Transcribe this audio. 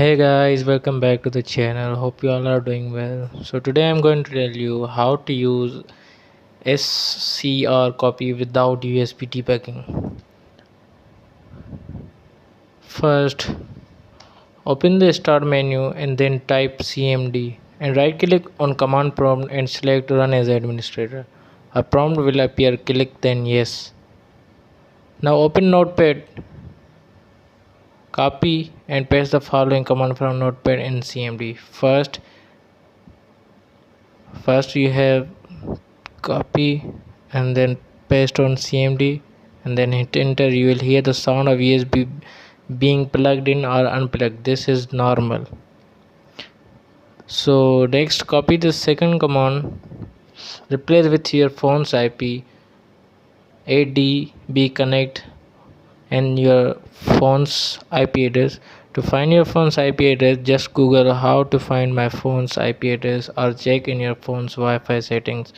Hey guys, welcome back to the channel. Hope you all are doing well. So today I'm going to tell you how to use Scrcpy without USB debugging. First, open the start menu and then type cmd and right click on command prompt and select run as administrator. A prompt will appear, click then yes. Now open notepad, copy and paste the following command from notepad in cmd. First you have copy and then paste on cmd and then hit enter. You will hear the sound of usb being plugged in or unplugged. This is normal. So next, copy the second command, replace with your phone's ip, adb connect and your phone's ip address. To find your phone's ip address, just google how to find my phone's ip address or check in your phone's wi-fi settings.